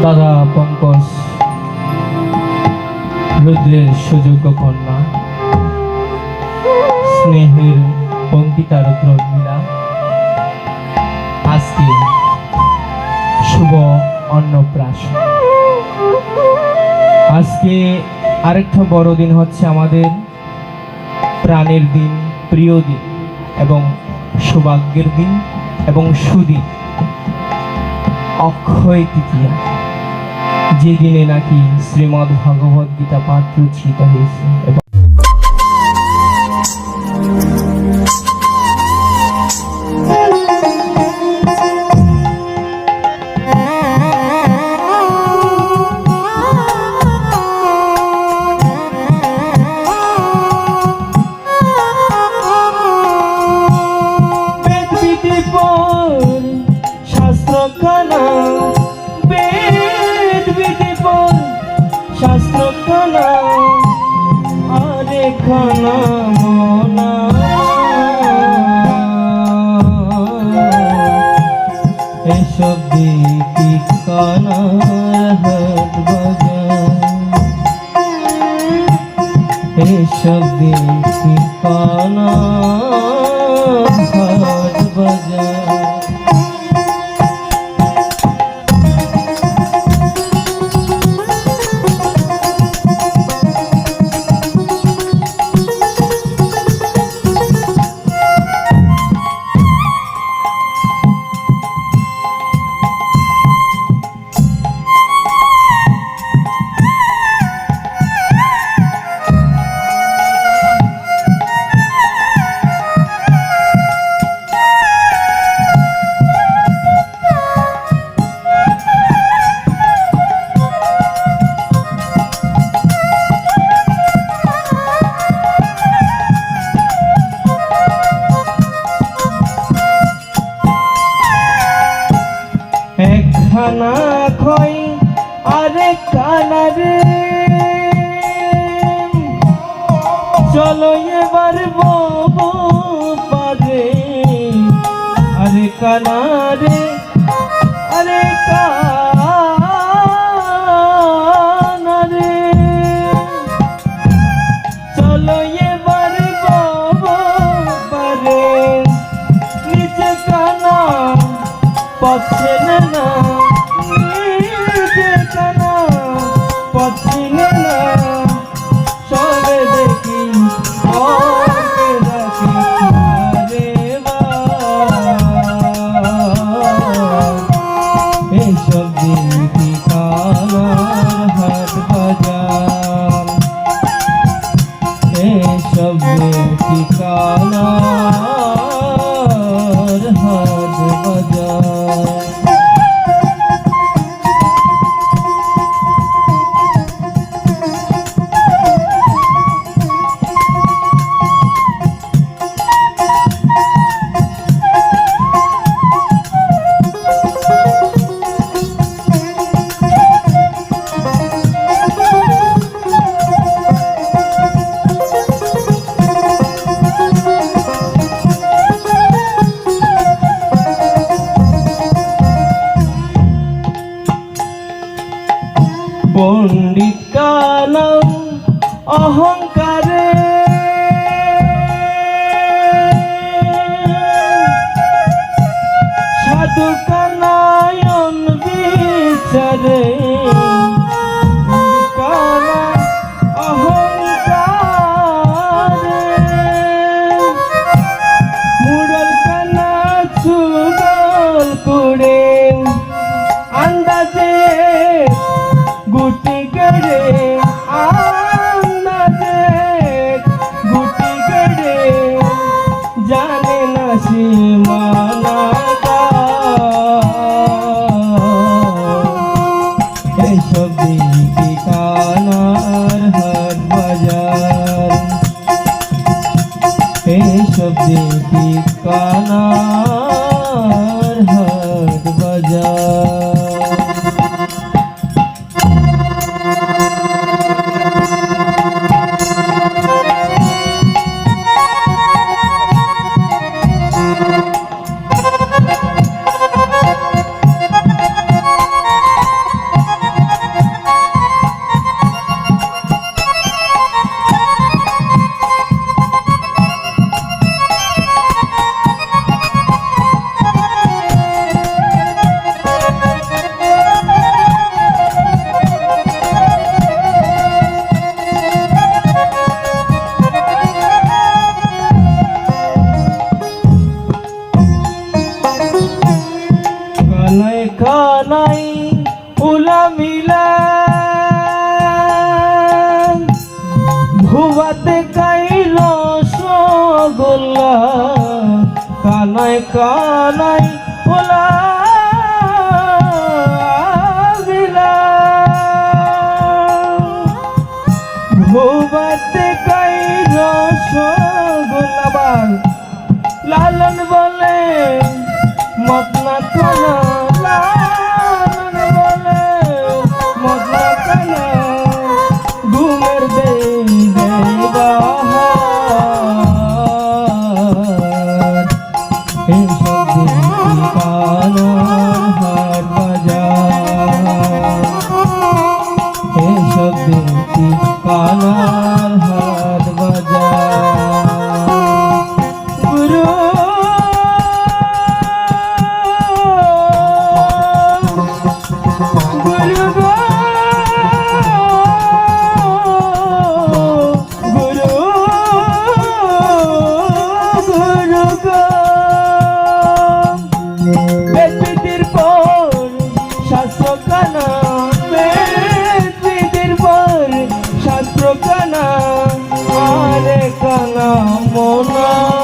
দাদা পঙ্কজ রুদ্রের সুযোগ্য কন্যা, স্নেহের অঙ্কিতা রুদ্র মিলা আজকে শুভ অন্নপ্রাশন। আজকে আরেকটা বড় দিন হচ্ছে আমাদের প্রাণের দিন, প্রিয় দিন এবং সৌভাগ্যের দিন এবং সুদিন, অক্ষয় তৃতীয়া, যে দিনে নাকি শ্রীমদ্ ভগবদ গীতা পাঠ রচিত হয়েছে। শাস্ত্র খানা আরে খানা মনা এসব দিকি কানা হাত বাজা, এসব দিকি কানা হাত বাজা। খানা খই আরে কানা রে, চলো এবার ববো পারে আরে কানা রে, আরে কানা রে, চলো এবার ববো পারে, নিচে কানা পাচ্ছে না, সবে দেখি এইসব দিকি কানার হাট বাজার, এইসব দিকি কানার হাট বাজার। পণ্ডিত কালাম অহংকারে সাধু কানায়ন বিচারে, কালাম অহংকারে মুরল কানা সুগল করে আন্দাজে গুটি গড়ে, আন্দাজে গুটি গড়ে, জানে না সীমানা এইসব দিকি কানার হাট বাজার, এইসব দিকি কানার হাট বাজার। কানাই ওলা ভূবাতে কাই রসগোল্লাবার লালন বলে মতনা কানা লালন বলে মতনা কানা ঘুমের দেই দেই বাহার এসব দেখি কানার হাট বাজার এসব দেখি কানার হাট বাজার গুরু গুরু গো গুরু গুরু গো বেদবিধির পর শাস্ত্র কানা বেদবিধির পর শাস্ত্র কানা আরে কানা মোনা